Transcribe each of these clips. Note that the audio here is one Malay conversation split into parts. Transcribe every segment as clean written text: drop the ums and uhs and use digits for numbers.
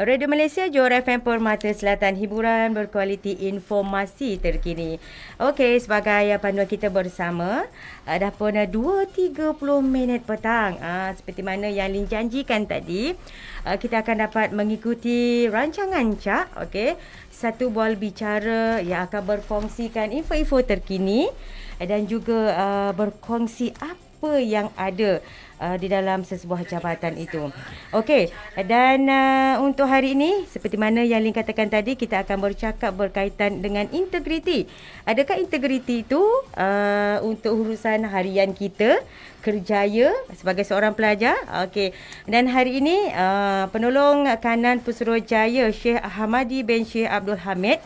Radio Malaysia, Johor FM Permata Selatan, hiburan berkualiti, informasi terkini. Okey, sebagai panduan kita bersama, dah pun 2.30 minit petang. Seperti mana yang Lin janjikan tadi, kita akan dapat mengikuti rancangan Cak, okey, satu bual bicara yang akan berkongsikan info-info terkini dan juga berkongsi apa yang ada di dalam sesebuah jabatan itu. Okey, dan untuk hari ini, seperti mana yang Lin katakan tadi, kita akan bercakap berkaitan dengan integriti. Adakah integriti itu untuk urusan harian kita, kerjaya sebagai seorang pelajar? Okey, dan hari ini penolong kanan Pesuruhjaya Sheikh Ahmadi bin Sheikh Abdul Hamid,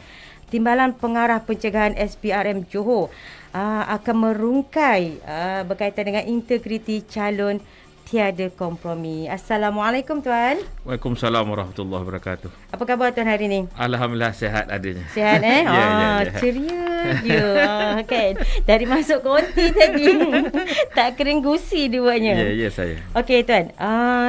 Timbalan Pengarah Pencegahan SPRM Johor, akan merungkai berkaitan dengan integriti calon tiada kompromi. Assalamualaikum Tuan. Waalaikumsalam warahmatullahi wabarakatuh. Apa khabar Tuan hari ini? Alhamdulillah sihat adanya. Sihat Ya. ceria dia. Kan? Dari masuk konti tadi. Tak kering gusi duanya. Ya saya. Okey Tuan,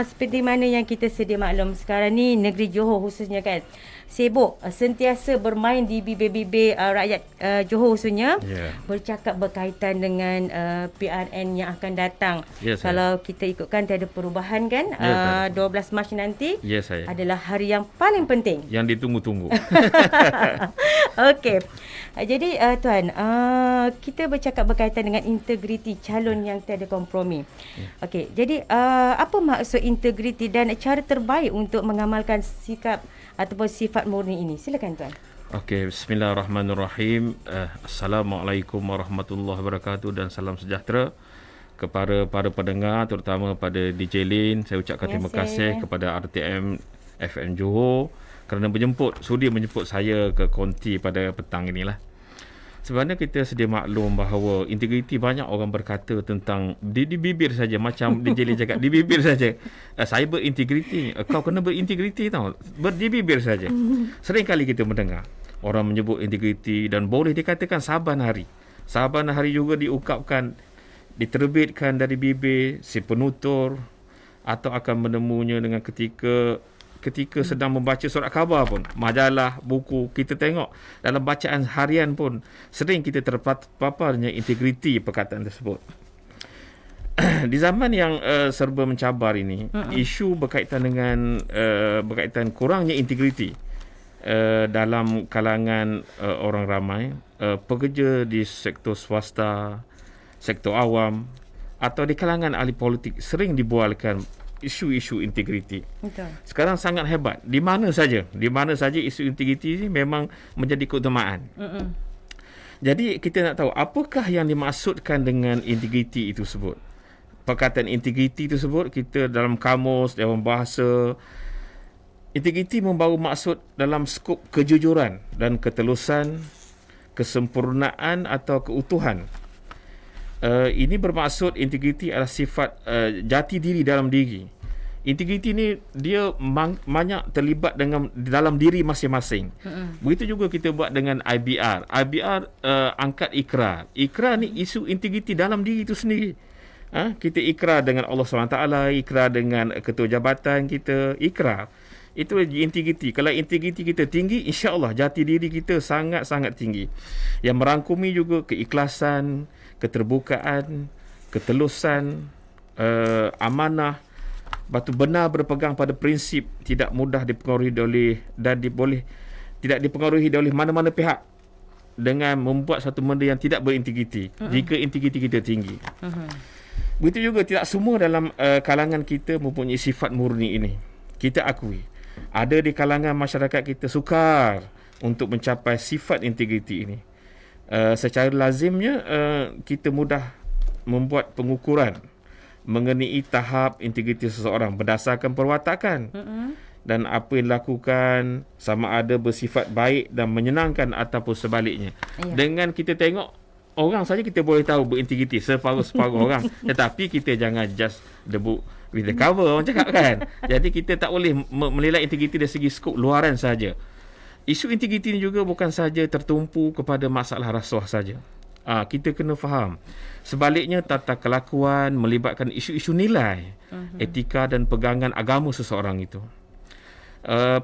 seperti mana yang kita sedia maklum, sekarang ni negeri Johor khususnya kan sibuk sentiasa bermain di bibir-bibir rakyat Johor khususnya, bercakap berkaitan dengan PRN yang akan datang. Kalau kita ikutkan tiada perubahan kan, 12 Mac nanti adalah hari yang paling penting, yang ditunggu-tunggu. Okey, jadi Tuan, kita bercakap berkaitan dengan integriti calon yang tiada kompromi. Okey, jadi apa maksud integriti dan cara terbaik untuk mengamalkan sikap ataupun sifat murni ini? Silakan Tuan. Okey, bismillahirrahmanirrahim. Assalamualaikum warahmatullahi wabarakatuh dan salam sejahtera kepada para pendengar, terutama pada DJ Lin. Saya ucapkan terima kasih kepada RTM FM Johor kerana sudi menjemput saya ke konti pada petang inilah. Sebenarnya kita sedia maklum bahawa integriti, banyak orang berkata tentang di bibir saja, macam DJ Lee cakap, di bibir saja. Saya berintegriti, kau kena berintegriti tau. Di bibir saja. Sering kali kita mendengar orang menyebut integriti dan boleh dikatakan saban hari. Saban hari juga diungkapkan, diterbitkan dari bibir si penutur, atau akan menemunya dengan ketika sedang membaca surat khabar pun, majalah, buku, kita tengok dalam bacaan harian pun sering kita terpaparnya integriti perkataan tersebut. Di zaman yang serba mencabar ini, isu berkaitan dengan berkaitan kurangnya integriti dalam kalangan orang ramai, pekerja di sektor swasta, sektor awam atau di kalangan ahli politik, sering dibualkan isu-isu integriti. Sekarang sangat hebat. Di mana saja isu integriti ini memang menjadi keutamaan. Jadi kita nak tahu apakah yang dimaksudkan dengan integriti itu sebut. Perkataan integriti itu sebut, kita dalam kamus, dalam bahasa, integriti membawa maksud dalam skop kejujuran dan ketelusan, kesempurnaan atau keutuhan. Ini bermaksud integriti adalah sifat jati diri dalam diri. Integriti ni dia banyak terlibat dalam diri masing-masing. Begitu juga kita buat dengan IBR. IBR angkat ikrar. Ikrar ni isu integriti dalam diri itu sendiri. Kita ikrar dengan Allah SWT, ikrar dengan ketua jabatan kita, ikrar. Itu integriti. Kalau integriti kita tinggi, insya-Allah jati diri kita sangat-sangat tinggi. Yang merangkumi juga keikhlasan, keterbukaan, ketelusan, amanah, batu benar berpegang pada prinsip, tidak mudah dipengaruhi tidak dipengaruhi oleh mana-mana pihak dengan membuat satu benda yang tidak berintegriti. Jika integriti kita tinggi. Begitu juga tidak semua dalam kalangan kita mempunyai sifat murni ini. Kita akui ada di kalangan masyarakat kita sukar untuk mencapai sifat integriti ini. Secara lazimnya kita mudah membuat pengukuran mengenai tahap integriti seseorang berdasarkan perwatakan dan apa yang dilakukan, sama ada bersifat baik dan menyenangkan ataupun sebaliknya. Dengan kita tengok orang saja kita boleh tahu berintegriti, separuh-separuh orang. Tetapi kita jangan just the book with the cover, orang cakap kan. Jadi kita tak boleh menilai integriti dari segi skop luaran saja. Isu integriti ini juga bukan saja tertumpu kepada masalah rasuah saja. Kita kena faham. Sebaliknya, tata kelakuan melibatkan isu-isu nilai, etika dan pegangan agama seseorang itu.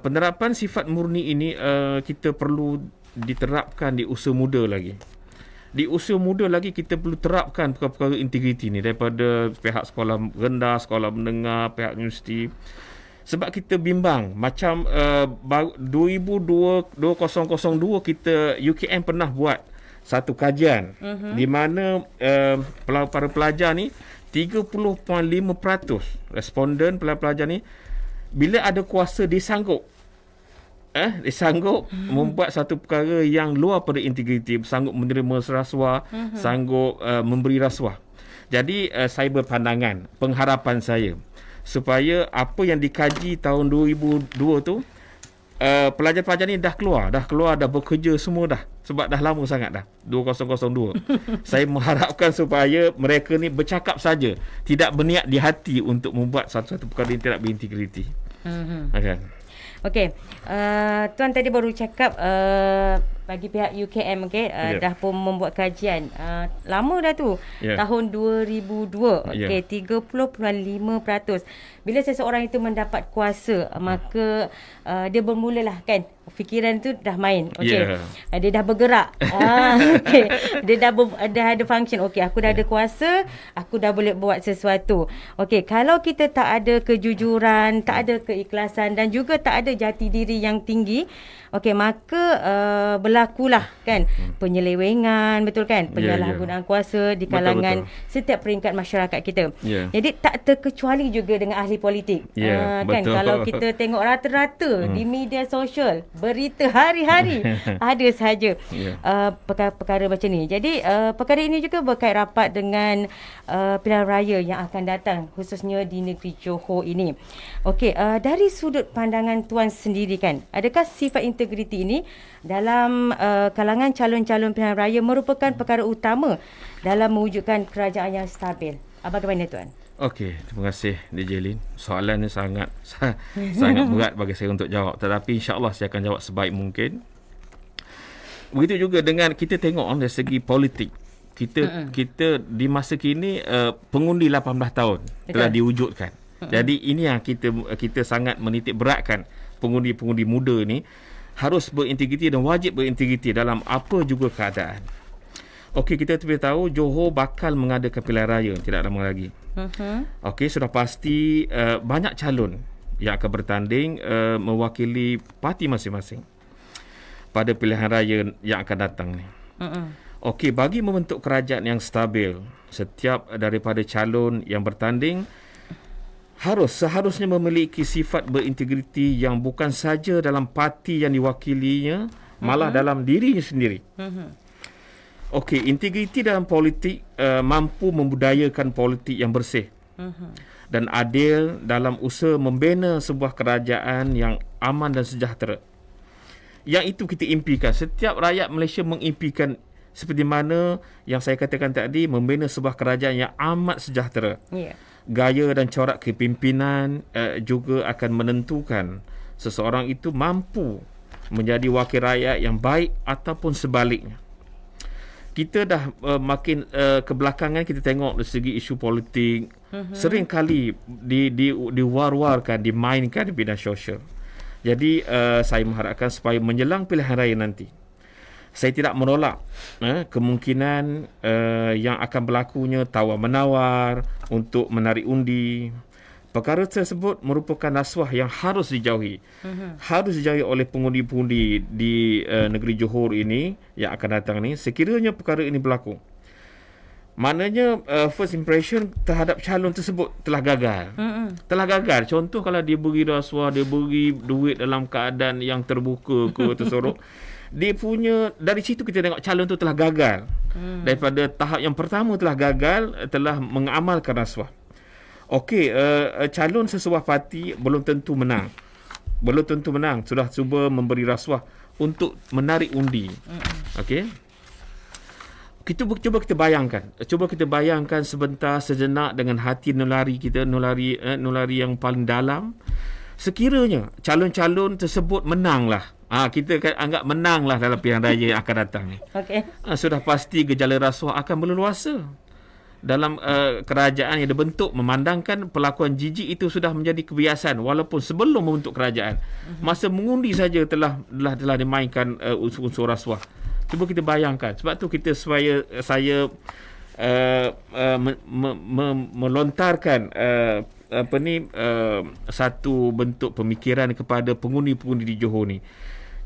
Penerapan sifat murni ini kita perlu diterapkan di usia muda lagi. Di usia muda lagi kita perlu terapkan perkara-perkara integriti ni daripada pihak sekolah rendah, sekolah menengah, pihak universiti. Sebab kita bimbang macam 2002 kita UKM pernah buat satu kajian di mana para pelajar ni 30.5% responden pelajar ni bila ada kuasa dia sanggup membuat satu perkara yang luar pada integriti, sanggup menerima rasuah, sanggup memberi rasuah. Jadi saya berpandangan, pengharapan saya supaya apa yang dikaji tahun 2002 tu pelajar-pelajar ni dah keluar dah bekerja semua dah, sebab dah lama sangat dah 2002. Saya mengharapkan supaya mereka ni bercakap saja, tidak berniat di hati untuk membuat satu-satu perkara yang tidak berintegriti. Okay. Okey, Tuan tadi baru cakap bagi pihak UKM dah pun membuat kajian. Lama dah tu, tahun 2002. Okey, 30.5%. Bila seseorang itu mendapat kuasa, maka dia bermulalah kan, fikiran tu dah main. Okey. Dia dah bergerak. Okey. Dia dah ada function. Okey, aku dah ada kuasa, aku dah boleh buat sesuatu. Okey, kalau kita tak ada kejujuran, tak ada keikhlasan dan juga tak ada jati diri yang tinggi, okey, maka berlakulah kan penyelewengan, betul kan? Penyalahgunaan kuasa di kalangan setiap peringkat masyarakat kita. Jadi tak terkecuali juga dengan ahli politik. Kan, kalau kita tengok rata-rata di media sosial, berita hari-hari ada sahaja perkara-perkara macam ni. Jadi perkara ini juga berkait rapat dengan pilihan raya yang akan datang, khususnya di negeri Johor ini. Okey, dari sudut pandangan Tuan sendiri kan, adakah sifat integriti ini dalam kalangan calon-calon pilihan raya merupakan perkara utama dalam mewujudkan kerajaan yang stabil? Bagaimana Tuan? Okey, terima kasih DJ Lin. Soalan ni sangat sangat berat bagi saya untuk jawab, tetapi insya-Allah saya akan jawab sebaik mungkin. Begitu juga dengan kita tengok dari segi politik. Kita di masa kini pengundi 18 tahun telah diwujudkan. Jadi ini yang kita sangat menitik beratkan, pengundi-pengundi muda ni harus berintegriti dan wajib berintegriti dalam apa juga keadaan. Okey, kita tahu Johor bakal mengadakan pilihan raya tidak lama lagi. Okey, sudah pasti banyak calon yang akan bertanding mewakili parti masing-masing pada pilihan raya yang akan datang ni. Okey, bagi membentuk kerajaan yang stabil, setiap daripada calon yang bertanding seharusnya memiliki sifat berintegriti yang bukan saja dalam parti yang diwakilinya, malah dalam dirinya sendiri. Okey, integriti dalam politik mampu membudayakan politik yang bersih dan adil dalam usaha membina sebuah kerajaan yang aman dan sejahtera. Yang itu kita impikan. Setiap rakyat Malaysia mengimpikan seperti mana yang saya katakan tadi, membina sebuah kerajaan yang amat sejahtera. Gaya dan corak kepimpinan juga akan menentukan seseorang itu mampu menjadi wakil rakyat yang baik ataupun sebaliknya. Kita dah makin kebelakangan kita tengok dari segi isu politik sering kali diwar-warkan, dimainkan di bidang sosial. Jadi saya mengharapkan supaya menjelang pilihan raya nanti, saya tidak menolak kemungkinan yang akan berlakunya tawar-menawar untuk menarik undi. Perkara tersebut merupakan rasuah yang harus dijauhi. Harus dijauhi oleh pengundi-pengundi di negeri Johor ini yang akan datang ni. Sekiranya perkara ini berlaku, maknanya first impression terhadap calon tersebut telah gagal. Telah gagal. Contoh kalau dia beri rasuah, dia beri duit dalam keadaan yang terbuka ke tersorok, dia punya, dari situ kita tengok calon tu telah gagal. Daripada tahap yang pertama telah gagal, telah mengamalkan rasuah. Okey, calon sesebuah parti belum tentu menang. Sudah cuba memberi rasuah untuk menarik undi. Okey. Cuba kita bayangkan sebentar sejenak dengan hati nulari kita, nulari yang paling dalam. Sekiranya calon-calon tersebut menanglah, kita kan anggap menanglah dalam pilihan raya yang akan datang ni. Sudah pasti gejala rasuah akan berleluasa. dalam kerajaan yang dibentuk memandangkan pelakuan jijik itu sudah menjadi kebiasaan walaupun sebelum membentuk kerajaan. Masa mengundi saja telah dimainkan unsur rasuah. Cuba kita bayangkan. Sebab tu saya melontarkan satu bentuk pemikiran kepada pengundi-pengundi di Johor ni.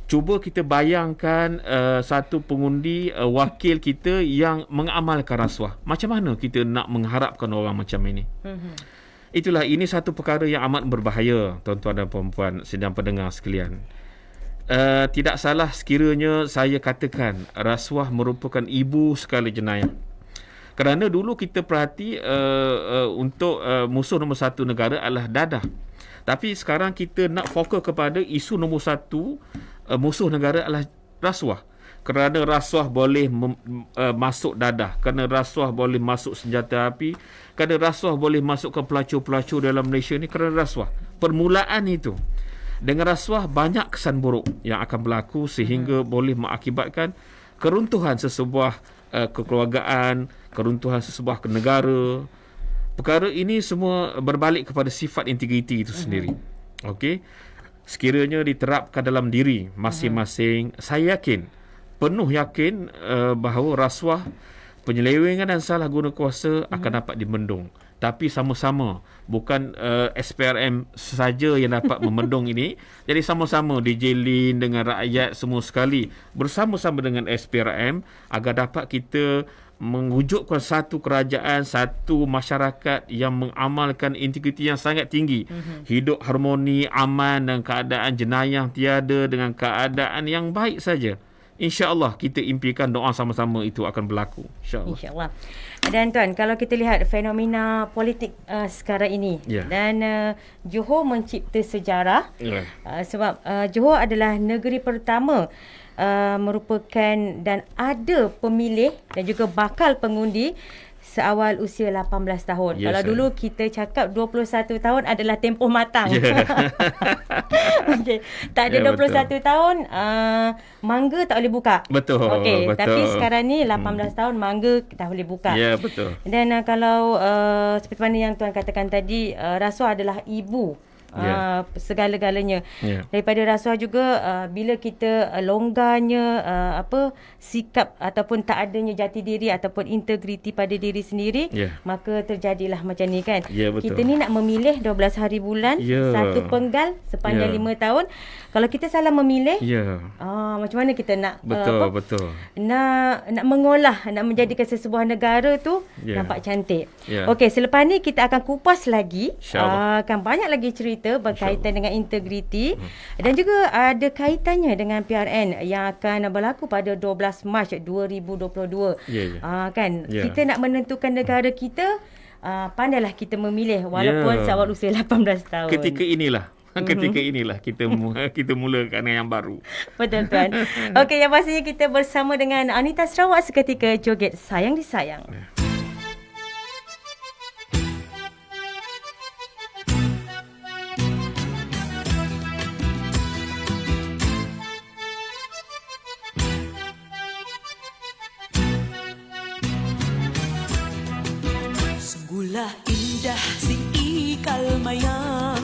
Cuba kita bayangkan satu pengundi wakil kita yang mengamalkan rasuah. Macam mana kita nak mengharapkan orang macam ini? Itulah, ini satu perkara yang amat berbahaya, tuan-tuan dan puan-puan sedang pendengar sekalian. Tidak salah sekiranya saya katakan rasuah merupakan ibu segala jenayah. Kerana dulu kita perhati untuk musuh nombor satu negara adalah dadah. Tapi sekarang kita nak fokus kepada isu nombor satu musuh negara adalah rasuah. Kerana rasuah boleh masuk dadah, kerana rasuah boleh masuk senjata api, kerana rasuah boleh masuk ke pelacur-pelacur dalam Malaysia ni kerana rasuah. Permulaan itu. Dengan rasuah banyak kesan buruk yang akan berlaku sehingga boleh mengakibatkan keruntuhan sesebuah kekeluargaan, keruntuhan sesebuah negara. Perkara ini semua berbalik kepada sifat integriti itu sendiri. Okey. Sekiranya diterapkan dalam diri masing-masing, saya penuh yakin bahawa rasuah, penyelewengan dan salah guna kuasa akan dapat dibendung. Tapi sama-sama, bukan SPRM saja yang dapat memendung ini. Jadi sama-sama DJ Lin dengan rakyat semua sekali bersama-sama dengan SPRM agar dapat kita mewujudkan satu kerajaan, satu masyarakat yang mengamalkan integriti yang sangat tinggi. Hidup harmoni, aman dan keadaan jenayah tiada dengan keadaan yang baik saja. InsyaAllah kita impikan doa sama-sama itu akan berlaku. InsyaAllah. Dan tuan, kalau kita lihat fenomena politik sekarang ini, dan Johor mencipta sejarah, sebab Johor adalah negeri pertama merupakan dan ada pemilih dan juga bakal pengundi seawal usia 18 tahun. Kalau dulu kita cakap 21 tahun adalah tempoh matang. Okay. Tak ada 21 tahun, mangga tak boleh buka. Betul. Okay. Betul. Tapi sekarang ni 18 tahun mangga dah boleh buka. Ya, betul. Dan kalau seperti mana yang tuan katakan tadi, rasuah adalah ibu segala-galanya. Daripada rasuah juga, bila kita longgarnya sikap ataupun tak adanya jati diri ataupun integriti pada diri sendiri, maka terjadilah macam ni kan. Kita ni nak memilih 12 hari bulan, satu penggal sepanjang 5 tahun. Kalau kita salah memilih, macam mana kita nak betul. Nak mengolah, nak menjadikan sesebuah negara tu nampak cantik. Okey, selepas ni kita akan kupas lagi, akan banyak lagi cerita berkaitan dengan integriti dan juga ada kaitannya dengan PRN yang akan berlaku pada 12 Mac 2022. Kan kita nak menentukan negara kita, pandailah kita memilih walaupun seawal usia 18 tahun. Ketika inilah kita mulakan yang baru. Betul tuan. Okey, yang pastinya kita bersama dengan Anita Sarawak seketika joget Sayang Disayang. Sungguhlah indah si ikal mayang,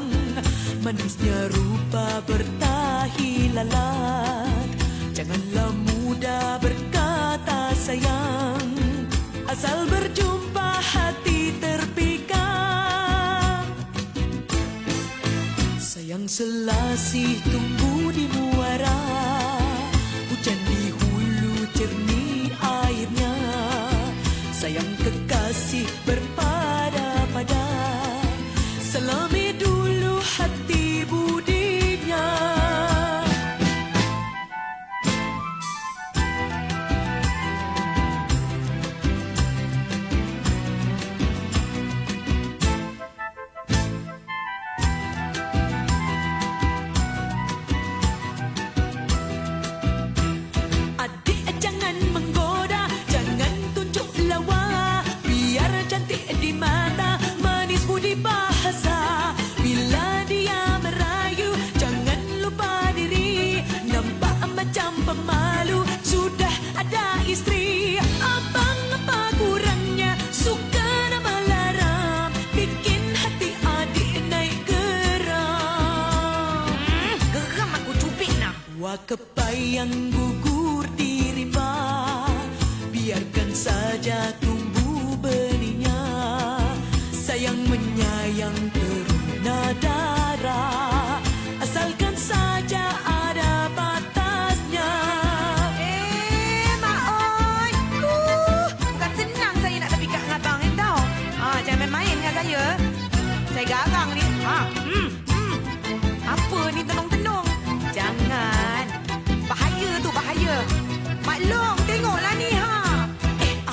manisnya rupa bertahi lalat. Janganlah mudah berkata sayang, asal berjumpa hati terpikat. Sayang selasih tumbuh di muara, hujan di hulu jernih airnya. Sayang kekasih berpada-pada, selami dulu hati budinya. kepai yang gugur di rimba, biarkan saja tumbuh benihnya. Sayang menyayang teruna darah, asalkan saja ada batasnya. Mak oi. Bukan senang saya nak terpikat dengan abang ni tau. Jangan main-main dengan saya. Saya garang ni. Apa ni tenung-tenung? Jangan. Bahaya tu, bahaya. Maklum, tengoklah ni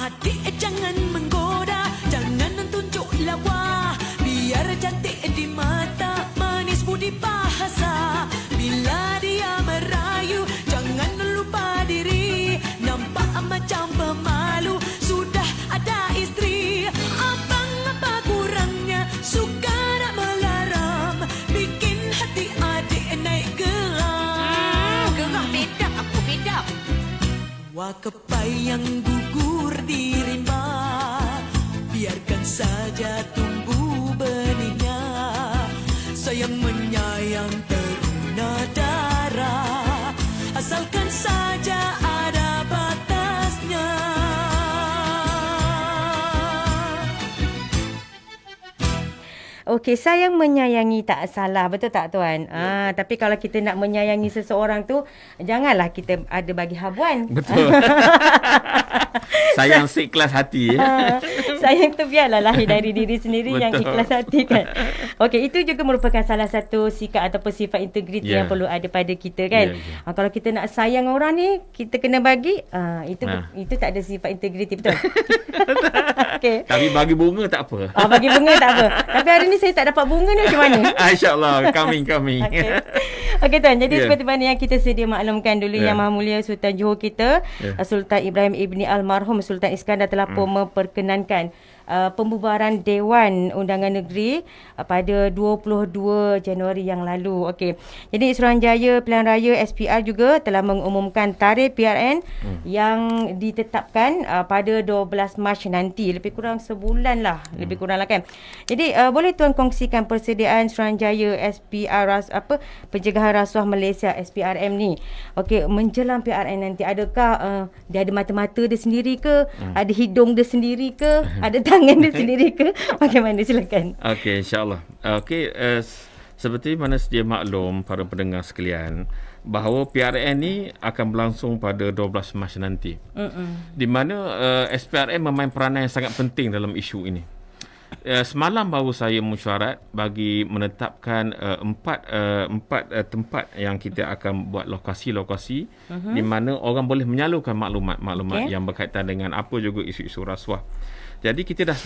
Adik jangan menggoda, jangan tunjuk lawa. Biar cantik di mata, manis budi bahasa. Bila dia merayu, jangan lupa diri. Nampak macam pemalu, sudah ada isteri. Abang apa kurangnya, suka nak melaram, bikin hati adik naik geram. Gerak bedak, aku bedak. Wah kepai yang gugur di rimba, biarkan saja tumbuh benihnya. Sayang menyayang teruna darah, asalkan saja ada batasnya. Okey, sayang menyayangi tak salah, betul tak tuan? Tapi kalau kita nak menyayangi seseorang tu, janganlah kita ada bagi habuan. Betul. Sayang seikhlas hati. Sayang tu biarlah lahir dari diri sendiri. Betul. Yang ikhlas hati kan. Okey, itu juga merupakan salah satu sikap ataupun sifat integriti yang perlu ada pada kita kan. Kalau kita nak sayang orang ni, kita kena bagi, itu tak ada sifat integriti, betul? Okey. Tapi bagi bunga tak apa. Bagi bunga tak apa. Tapi hari ni saya tak dapat bunga ni macam mana? InsyaAllah, coming. Okey tuan, jadi seperti mana yang kita sedia maklumkan dulu, Yang Maha Mulia Sultan Johor kita, Sultan Ibrahim Ibni Almarhum Sultan Iskandar telah pun memperkenankan pembubaran Dewan Undangan Negeri pada 22 Januari yang lalu. Okey. Jadi Suruhanjaya Pilihan Raya SPR juga telah mengumumkan tarikh PRN yang ditetapkan pada 12 Mac nanti. Lebih kurang sebulan lah. Lebih kurang lah kan. Jadi boleh tuan kongsikan persediaan Suruhanjaya SPR Pencegahan Rasuah Malaysia SPRM ni. Okey, menjelang PRN nanti, adakah dia ada mata-mata dia sendiri ke? Ada hidung dia sendiri ke? Ada tangan dia sendiri ke? Bagaimana, silakan. Okey, insyaAllah. Okey, seperti mana sedia maklum para pendengar sekalian, bahawa PRN ni akan berlangsung pada 12 Mac nanti. Di mana SPRM memain peranan yang sangat penting dalam isu ini. Semalam baru saya mesyuarat bagi menetapkan empat tempat yang kita akan buat lokasi-lokasi di mana orang boleh menyalurkan maklumat yang berkaitan dengan apa juga isu-isu rasuah. Jadi kita dah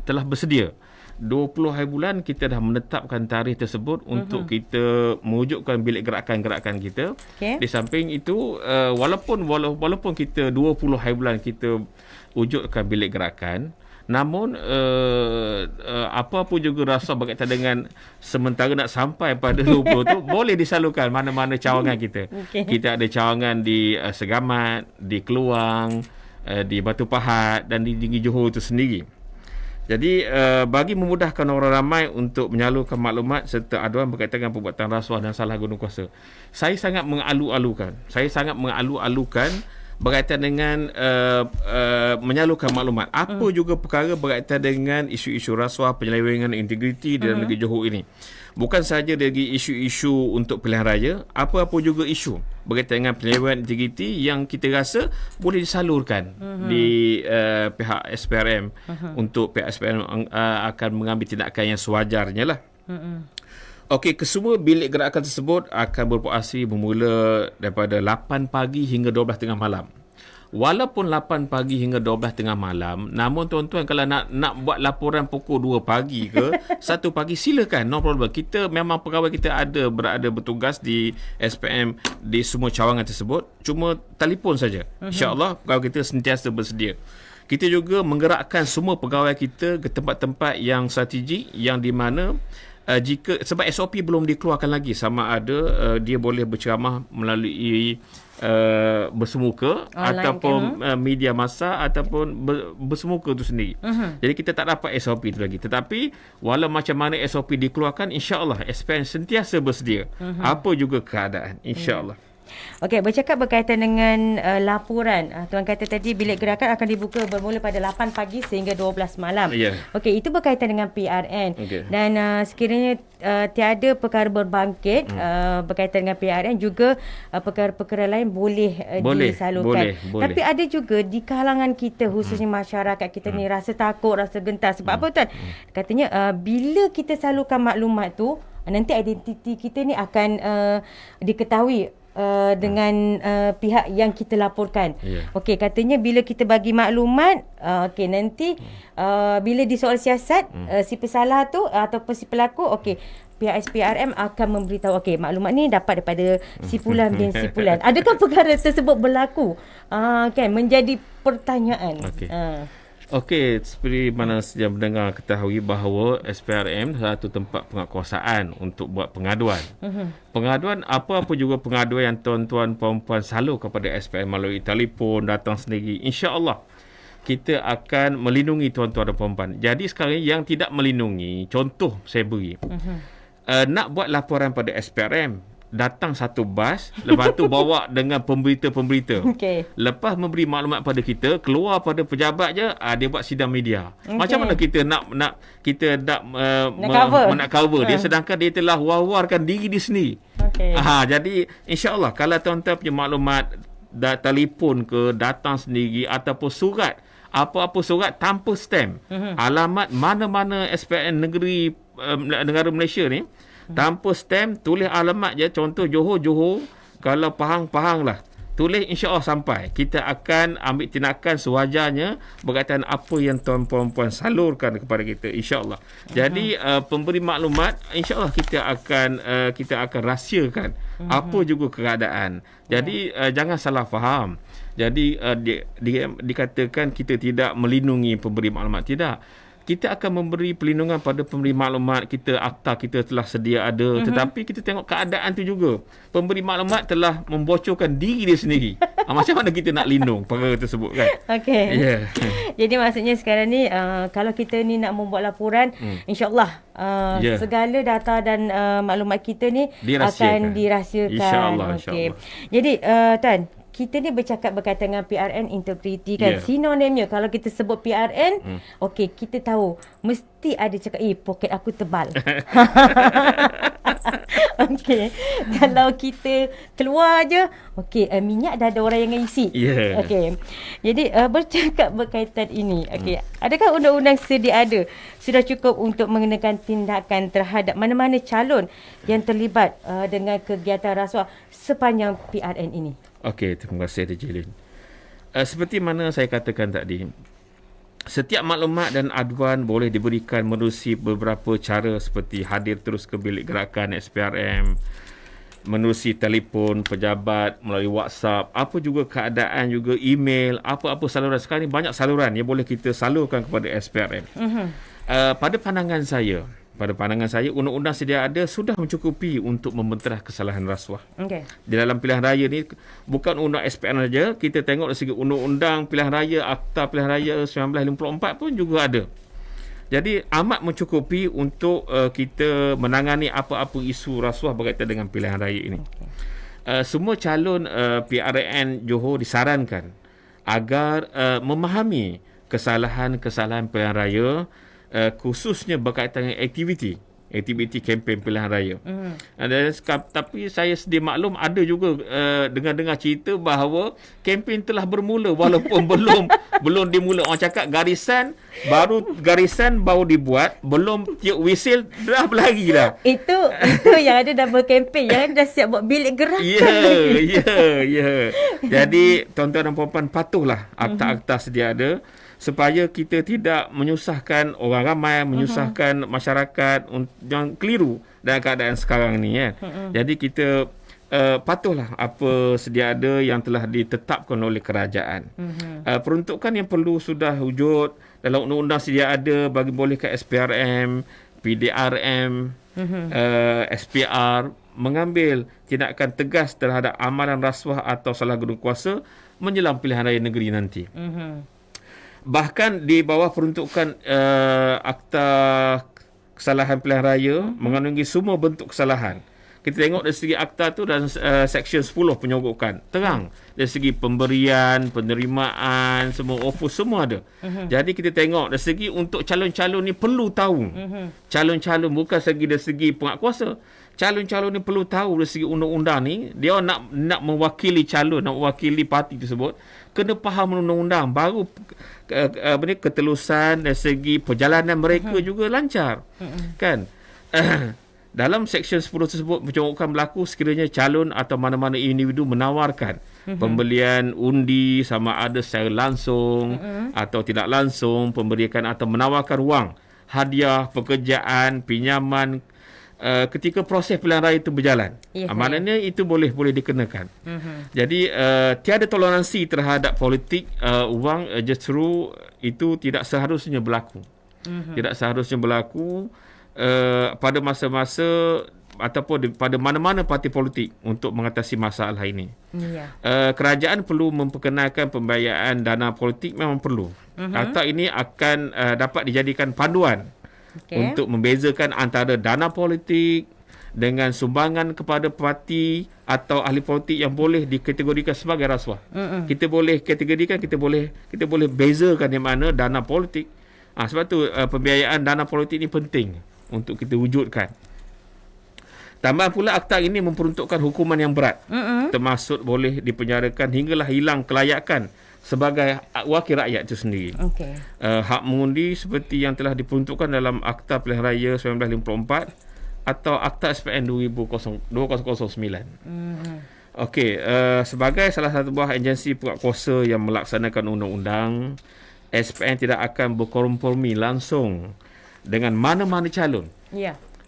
telah bersedia. 20 hari bulan kita dah menetapkan tarikh tersebut untuk kita mewujudkan bilik gerakan-gerakan kita. Di samping itu, walaupun kita 20 hari bulan kita wujudkan bilik gerakan, namun apa-apa juga rasuah berkaitan dengan sementara nak sampai pada 20 tu boleh disalurkan mana-mana cawangan kita. Kita ada cawangan di Segamat, di Keluang, di Batu Pahat dan di Tinggi Johor itu sendiri. Jadi bagi memudahkan orang ramai untuk menyalurkan maklumat serta aduan berkaitan dengan perbuatan rasuah dan salah guna kuasa, saya sangat mengalu-alukan berkaitan dengan menyalurkan maklumat. Apa juga perkara berkaitan dengan isu-isu rasuah, penyelewengan integriti dalam negeri Johor ini. Bukan sahaja dari isu-isu untuk pilihan raya, apa-apa juga isu berkaitan dengan penyelewengan integriti yang kita rasa boleh disalurkan di pihak SPRM untuk pihak SPRM akan mengambil tindakan yang sewajarnya lah. Okey, kesemua bilik gerakan tersebut akan beroperasi bermula daripada 8 pagi hingga 12 tengah malam. Walaupun 8 pagi hingga 12 tengah malam, namun tuan-tuan kalau nak buat laporan pukul 2 pagi ke 1 pagi, silakan, no problem. Kita memang pegawai kita berada bertugas di SPM di semua cawangan tersebut. Cuma telefon saja. InsyaAllah pegawai kita sentiasa bersedia. Kita juga menggerakkan semua pegawai kita ke tempat-tempat yang strategik yang di mana sebab SOP belum dikeluarkan lagi sama ada dia boleh berceramah melalui bersemuka Online ataupun media massa ataupun bersemuka tu sendiri. Jadi kita tak dapat SOP tu lagi. Tetapi walau macam mana SOP dikeluarkan, insya-Allah SPRM sentiasa bersedia. Apa juga keadaan, insya-Allah. Okey, bercakap berkaitan dengan laporan. Tuan kata tadi bilik gerakan akan dibuka bermula pada 8 pagi sehingga 12 malam. Ya. Okey, itu berkaitan dengan PRN. Okey. Dan sekiranya tiada perkara berbangkit berkaitan dengan PRN, juga perkara-perkara lain boleh disalurkan. boleh. Tapi ada juga di kalangan kita, khususnya masyarakat kita ni, rasa takut, rasa gentar. Sebab apa tuan? Katanya bila kita salurkan maklumat tu, nanti identiti kita ni akan diketahui dengan pihak yang kita laporkan. Okey, katanya bila kita bagi maklumat, okey, nanti bila disoal siasat, si pesalah tu ataupun si pelaku, okey, pihak SPRM akan memberitahu, okey, maklumat ni dapat daripada si fulan bin si fulan. Adakah perkara tersebut berlaku? Kan menjadi pertanyaan. Okey. Okey, seperti mana yang mendengar ketahui bahawa SPRM satu tempat penguatkuasaan untuk buat pengaduan. Pengaduan apa-apa juga pengaduan yang tuan-tuan puan-puan salur kepada SPRM melalui telefon, datang sendiri, insya-Allah kita akan melindungi tuan-tuan dan puan-puan. Jadi sekarang yang tidak melindungi, contoh saya beri. Nak buat laporan pada SPRM, datang satu bas, lepas tu bawa dengan pemberita-pemberita. Okey. Lepas memberi maklumat pada kita, keluar pada pejabat je, dia buat sidang media. Macam mana kita nak cover dia, sedangkan dia telah war-warkan diri dia sendiri. Jadi insya-Allah kalau tuan-tuan punya maklumat telefon ke, datang sendiri ataupun surat, apa-apa surat tanpa stamp, alamat mana-mana SPRM negara Malaysia ni, tanpa stamp, tulis alamat je, contoh Johor, kalau Pahang lah, tulis, insya-Allah sampai. Kita akan ambil tindakan sewajarnya berkaitan apa yang tuan-puan salurkan kepada kita, insya-Allah. Jadi pemberi maklumat, insya-Allah kita akan rahsiakan apa juga keadaan. Jadi jangan salah faham. Jadi dikatakan kita tidak melindungi pemberi maklumat, tidak. Kita akan memberi perlindungan pada pemberi maklumat. Akta kita telah sedia ada. Tetapi kita tengok keadaan tu juga. Pemberi maklumat telah membocorkan diri dia sendiri. Macam mana kita nak lindung perkara tersebut, kan? Okey. Yeah. Jadi maksudnya sekarang ni kalau kita ni nak membuat laporan, insya-Allah segala data dan maklumat kita ni akan dirahsiakan. Insya-Allah. Okey. Jadi Tuan, kita ni bercakap berkaitan dengan PRN integriti, kan? Sinonimnya kalau kita sebut PRN, okey, kita tahu mesti ada cakap, poket aku tebal. Okey, kalau kita keluar je, okey, minyak dah ada orang yang isi. Okey. Jadi bercakap berkaitan ini, okey, adakah undang-undang sedia ada sudah cukup untuk mengenakan tindakan terhadap mana-mana calon yang terlibat dengan kegiatan rasuah sepanjang PRN ini? Okey, terima kasih DJ Lin. Seperti mana saya katakan tadi, setiap maklumat dan aduan boleh diberikan menerusi beberapa cara seperti hadir terus ke bilik gerakan SPRM, menerusi telefon pejabat, melalui WhatsApp, apa juga keadaan, juga email, apa-apa saluran. Sekarang ni banyak saluran yang boleh kita salurkan kepada SPRM. Pada pandangan saya, undang-undang sedia ada sudah mencukupi untuk membentras kesalahan rasuah. Di dalam pilihan raya ni, bukan undang SPRM saja, kita tengok dari segi undang-undang pilihan raya, Akta Pilihan Raya 1954 pun juga ada. Jadi amat mencukupi untuk kita menangani apa-apa isu rasuah berkaitan dengan pilihan raya ini. Semua calon PRN Johor disarankan agar memahami kesalahan-kesalahan pilihan raya, khususnya berkaitan dengan aktiviti kempen pilihan raya. Tapi saya sedia maklum ada juga dengar cerita bahawa kempen telah bermula walaupun belum dimula. Orang cakap garisan baru dibuat, belum tiup whistle dah berlari dah. Itu yang ada dah berkempen, yang dah siap buat bilik gerakan. Ya. Jadi tuan-tuan dan puan-puan, patuhlah akta-akta sedia ada supaya kita tidak menyusahkan orang ramai, menyusahkan masyarakat yang keliru dalam keadaan sekarang ni, kan. Jadi kita patuhlah apa sedia ada yang telah ditetapkan oleh kerajaan. Peruntukan yang perlu sudah wujud dalam undang-undang sedia ada, bagi boleh ke SPRM, PDRM, SPR, mengambil tindakan tegas terhadap amalan rasuah atau salah guna kuasa menjelang pilihan raya negeri nanti. Bahkan di bawah peruntukan Akta Kesalahan Pilihan Raya mengandungi semua bentuk kesalahan. Kita tengok dari segi akta tu dan seksyen 10 penyogokan. Terang. Dari segi pemberian, penerimaan, semua offer, semua ada. Jadi kita tengok dari segi untuk calon-calon ni perlu tahu. Calon-calon bukan dari segi penguatkuasa. Calon-calon ni perlu tahu dari segi undang-undang ni. Dia nak mewakili calon, nak mewakili parti tersebut. Kena faham undang-undang. Baru ketelusan dari segi perjalanan mereka juga lancar. Kan? Dalam seksyen 10 tersebut pencogokan berlaku sekiranya calon atau mana-mana individu menawarkan pembelian undi sama ada secara langsung atau tidak langsung, pemberian atau menawarkan wang, hadiah, pekerjaan, pinjaman ketika proses pilihan raya itu berjalan. Maknanya itu boleh dikenakan. Jadi tiada toleransi terhadap politik wang, justru itu tidak seharusnya berlaku. Tidak seharusnya berlaku pada masa-masa ataupun pada mana-mana parti politik untuk mengatasi masalah ini. Kerajaan perlu memperkenalkan pembiayaan dana politik, memang perlu. Akta ini akan dapat dijadikan panduan untuk membezakan antara dana politik dengan sumbangan kepada parti atau ahli politik yang boleh dikategorikan sebagai rasuah. Kita boleh kategorikan, kita boleh bezakan di mana dana politik. Sebab tu pembiayaan dana politik ini penting untuk kita wujudkan. Tambahan pula akta ini memperuntukkan hukuman yang berat, termasuk boleh dipenjarakan hinggalah hilang kelayakan sebagai wakil rakyat itu sendiri. Hak mengundi seperti yang telah diperuntukkan dalam Akta Pilihan Raya 1954 atau Akta SPN 2009. Sebagai salah satu buah agensi penguatkuasa yang melaksanakan undang-undang, SPN tidak akan berkompromi langsung dengan mana-mana calon.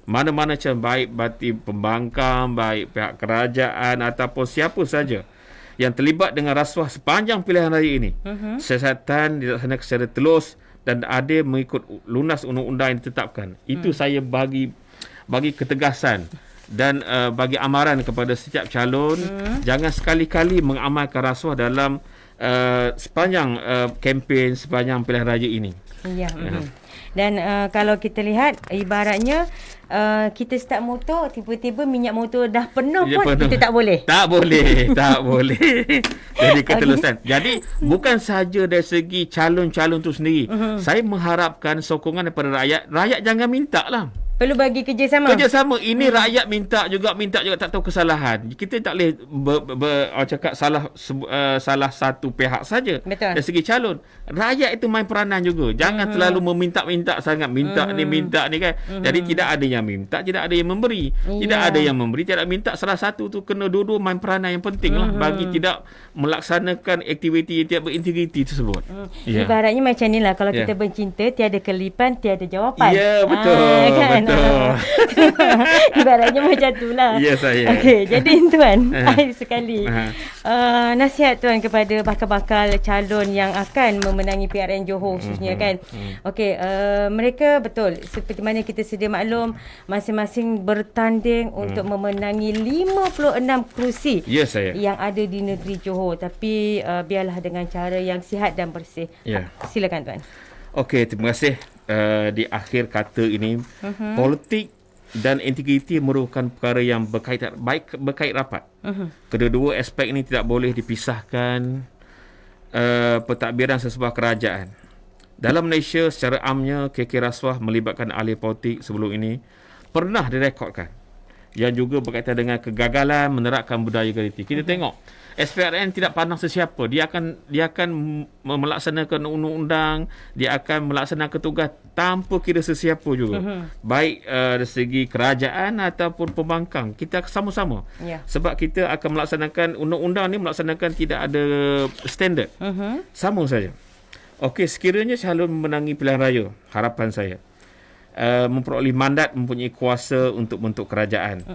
Mana-mana calon, baik parti pembangkang, baik pihak kerajaan ataupun siapa saja yang terlibat dengan rasuah sepanjang pilihan raya ini. Siasatan dilaksanakan secara telus dan adil mengikut lunas undang-undang yang ditetapkan. Itu saya bagi ketegasan dan bagi amaran kepada setiap calon, jangan sekali-kali mengamalkan rasuah dalam sepanjang kempen, sepanjang pilihan raya ini. Dan kalau kita lihat, ibaratnya kita start motor, tiba-tiba minyak motor dah penuh pun kita tak boleh. Tak boleh. Jadi ketelusan. Jadi bukan sahaja dari segi calon-calon tu sendiri. Saya mengharapkan sokongan daripada rakyat. Rakyat jangan minta lah. Perlu bagi kerjasama. Ini rakyat minta juga tak tahu kesalahan. Kita tak boleh cakap salah satu pihak saja. Betul. Dari segi calon, rakyat itu main peranan juga. Jangan terlalu meminta-minta sangat, minta ni kan. Jadi tidak ada yang minta, tidak ada yang memberi. Tidak ada yang memberi, tidak minta. Salah satu tu kena dua-dua main peranan yang penting lah bagi tidak melaksanakan aktiviti yang tidak berintegriti tersebut. Ibaratnya macam ni lah, kalau kita bercinta, tiada kelipan, tiada jawapan. Ya, betul. Kan? Ibaratnya macam tu lah. Ya, saya. Okey, jadi Tuan, akhir sekali, nasihat Tuan kepada bakal-bakal calon yang akan memenangi PRN Johor khususnya kan. Okey, mereka betul seperti mana kita sedia maklum, masing-masing bertanding untuk memenangi 56 kerusi yang ada di negeri Johor. Tapi biarlah dengan cara yang sihat dan bersih. Silakan Tuan. Okey, terima kasih. Di akhir kata ini, politik dan integriti merupakan perkara yang berkait rapat. Kedua-dua aspek ini tidak boleh dipisahkan pentadbiran sesebuah kerajaan. Dalam Malaysia secara amnya, KK rasuah melibatkan ahli politik sebelum ini pernah direkodkan, yang juga berkaitan dengan kegagalan menerapkan budaya egaliti. Kita tengok SPRN tidak pandang sesiapa. Dia akan melaksanakan undang-undang, dia akan melaksanakan tugas tanpa kira sesiapa juga. Baik dari segi kerajaan ataupun pembangkang. Kita sama-sama. Sebab kita akan melaksanakan undang-undang ni, melaksanakan tidak ada standard. Sama saja. Okey, sekiranya calon memenangi pilihan raya, harapan saya, memperoleh mandat, mempunyai kuasa untuk bentuk kerajaan.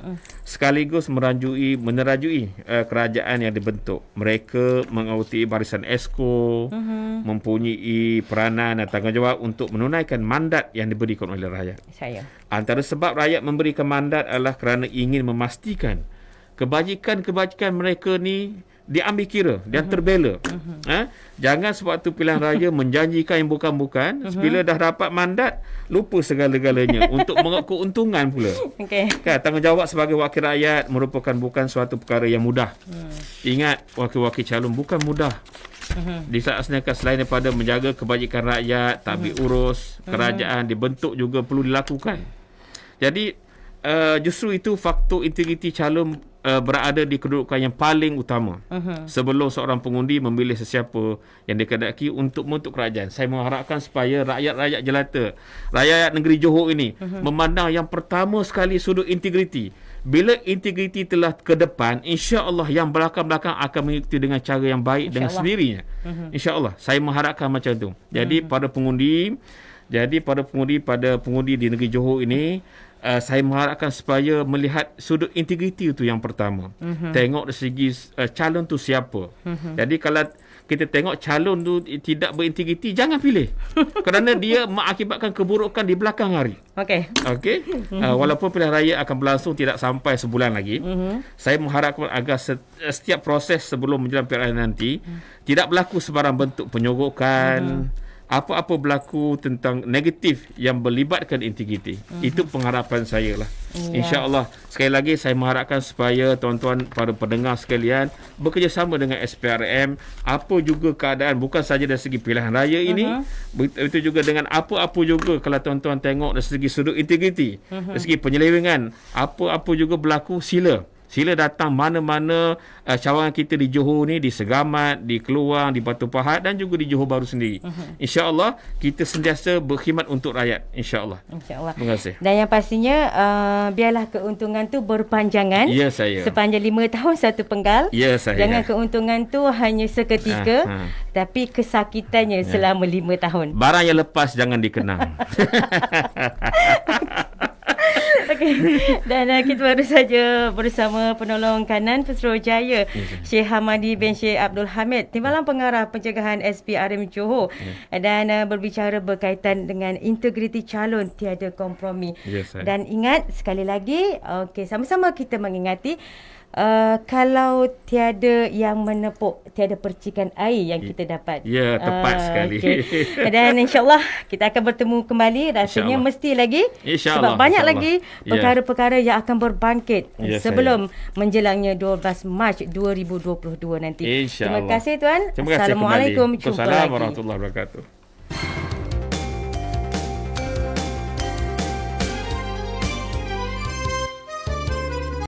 Sekaligus menerajui kerajaan yang dibentuk. Mereka mengawasi barisan esko, mempunyai peranan dan tanggungjawab untuk menunaikan mandat yang diberikan oleh rakyat. Saya. Antara sebab rakyat memberikan mandat adalah kerana ingin memastikan kebajikan-kebajikan mereka ni diambil kira dan terbela. Jangan sebab tu pilihan raya menjanjikan yang bukan-bukan, bila dah dapat mandat lupa segala-galanya untuk mengaut keuntungan pula. Okey. Kan, tanggungjawab sebagai wakil rakyat merupakan bukan suatu perkara yang mudah. Ingat, wakil-wakil calon bukan mudah. Dilaksanakan selain daripada menjaga kebajikan rakyat, tadbir urus kerajaan dibentuk juga perlu dilakukan. Jadi justru itu faktor integriti calon berada di kedudukan yang paling utama sebelum seorang pengundi memilih sesiapa yang dikehendaki untuk membentuk kerajaan. Saya mengharapkan supaya rakyat-rakyat jelata, rakyat negeri Johor ini memandang yang pertama sekali sudut integriti. Bila integriti telah ke depan, insya-Allah yang belakang-belakang akan mengikuti dengan cara yang baik dengan sendirinya. Insya-Allah. Saya mengharapkan macam tu. Jadi pada pengundi di negeri Johor ini, saya mengharapkan supaya melihat sudut integriti itu yang pertama. Tengok dari segi calon tu siapa. Jadi kalau kita tengok calon tu tidak berintegriti, jangan pilih. Kerana dia mengakibatkan keburukan di belakang hari. Okey. Walaupun pilihan raya akan berlangsung tidak sampai sebulan lagi, saya mengharapkan agar setiap proses sebelum menjelang pilihan nanti tidak berlaku sebarang bentuk penyogokan, apa-apa berlaku tentang negatif yang melibatkan integriti. Itu pengharapan saya lah. InsyaAllah. Sekali lagi saya mengharapkan supaya tuan-tuan para pendengar sekalian bekerjasama dengan SPRM. Apa juga keadaan, bukan saja dari segi pilihan raya ini, itu juga dengan apa-apa juga kalau tuan-tuan tengok dari segi sudut integriti, dari segi penyelewengan, apa-apa juga berlaku, Sila datang mana-mana cawangan kita di Johor ni, di Segamat, di Keluang, di Batu Pahat dan juga di Johor Baru sendiri. InsyaAllah kita sentiasa berkhidmat untuk rakyat. InsyaAllah. InsyaAllah. Terima kasih. Dan yang pastinya biarlah keuntungan tu berpanjangan. Ya, saya. Sepanjang 5 tahun satu penggal. Ya, saya. Jangan keuntungan tu hanya seketika, tapi kesakitannya selama 5 tahun. Barang yang lepas jangan dikenang. Okey. Dan kita baru saja bersama penolong kanan Pesuruhjaya Syekh Hamadi bin Syekh Abdul Hamid, Timbalan Pengarah Pencegahan SPRM Johor, dan berbicara berkaitan dengan integriti calon tiada kompromi. Dan ingat sekali lagi, okey, sama-sama kita mengingati, kalau tiada yang menepuk, tiada percikan air yang kita dapat. Ya, tepat sekali. Okay. Dan insyaAllah kita akan bertemu kembali. Rasanya mesti lagi. Sebab banyak lagi perkara-perkara yang akan berbangkit sebelum menjelangnya 12 Mac 2022 nanti. Terima kasih tuan. Terima kasih. Assalamualaikum. Assalamualaikum warahmatullahi wabarakatuh.